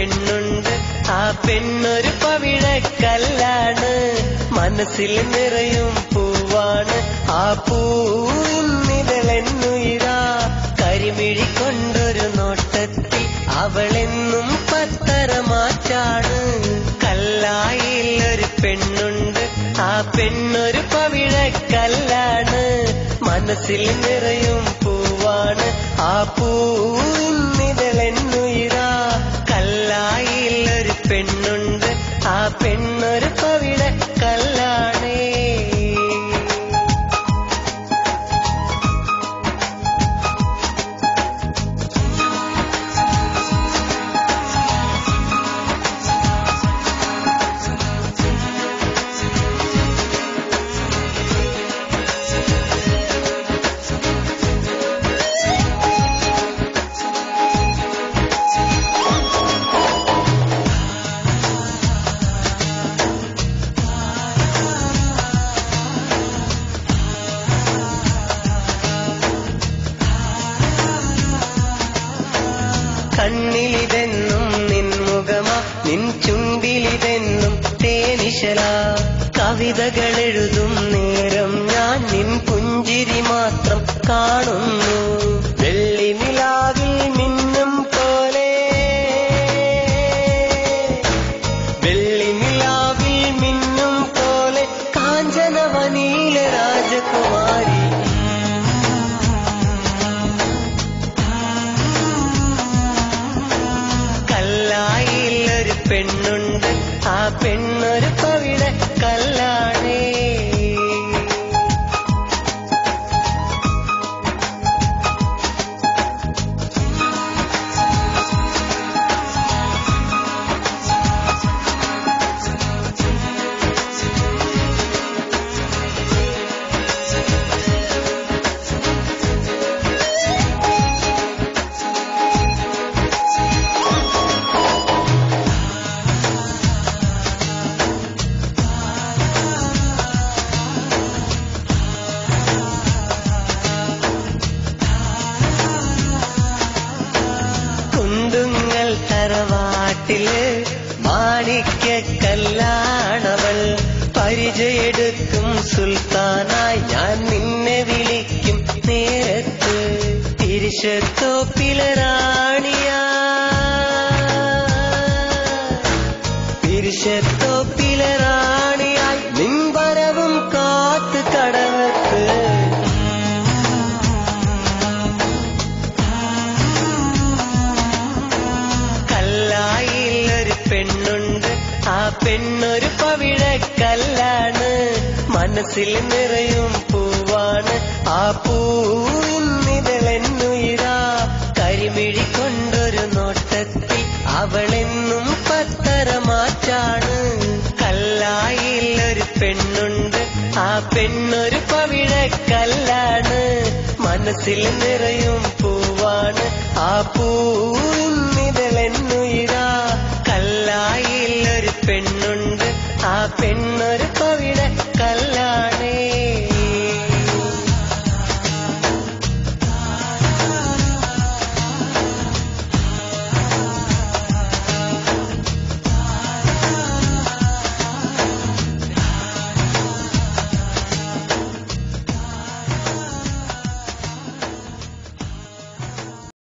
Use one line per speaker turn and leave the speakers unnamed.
പെണ്ണുണ്ട്, ആ പെണ്ണൊരു പവിഴക്കല്ലാണ്, മനസ്സിൽ നിറയും പൂവാണ്, ആ പൂവിന്നിതളെന്നുയിരാ. കരിമിഴി കൊണ്ടൊരു നോട്ടത്തിൽ അവളെന്നും പത്തരമാറ്റാണ്. കല്ലായിലൊരു പെണ്ണുണ്ട്, ആ പെണ്ണൊരു പവിഴക്കല്ലാണ്, മനസ്സിൽ നിറയും പൂവാണ്, ആ പൂവിന്നിതളെന്നുയിരാ. കല്ലായിലൊരു പെണ്ണുണ്ട്, ആ പെണ്ണൊരു പവിഴക്കല്ലാണേ. കണ്ണിലിതെന്നും നിൻമുഖമാ, നിൻ ചുണ്ടിലിതെന്നും തേനിശല. കവിതകളെഴുതും നേരം ഞാൻ നിൻ പുഞ്ചിരി മാത്രം കാണുന്നു. വെള്ളി നിലാവിൽ മിന്നും പോലെ, വെള്ളി നിലാവിൽ മിന്നും പോലെ, കാഞ്ചനവനിയില രാജകുമാരി. കല്ലായിലൊരു പെണ്ണുണ്ട്, ആ പെണ്ണൊരു പവിഴക്കല്ലാണേ. കുണ്ടുങ്ങൽ തറവാട്ടില് മാണിക്യക്കല്ലാണവൾ, പരിചയെടുക്കും സുൽത്താനായി ഞാൻ നിന്നെ വിളിക്കും നേരത്ത്. തിരിശത്തോപ്പിലെ റാണിയാ, തിരിശത്തോപ്പിലെ റാണിയായി നിൻ വരവും കാത്ത് കടവത്ത്. കല്ലായിലൊരു പെണ്ണുണ്ട്, ആ പെണ്ണൊരു പവിഴക്കല്ലാണ്, മനസ്സിൽ നിറയും പൂവാണ്, ആ പൂവിന്നിതളെന്നുയിരാ. കരിമിഴി കൊണ്ടൊരു നോട്ടത്തിൽ അവളെന്നും പത്തരമാറ്റാണ്. കല്ലായിലൊരു പെണ്ണുണ്ട്, ആ പെണ്ണൊരു പവിഴക്കല്ലാണ്, മനസ്സിൽ നിറയും പൂവാണ്, ആ പൂവിന്നിതളെന്നുയിരാ. കല്ലായിലൊരു പെണ്ണുണ്ട്, ആ പെണ്ണൊരു പവിഴക്കല്ല.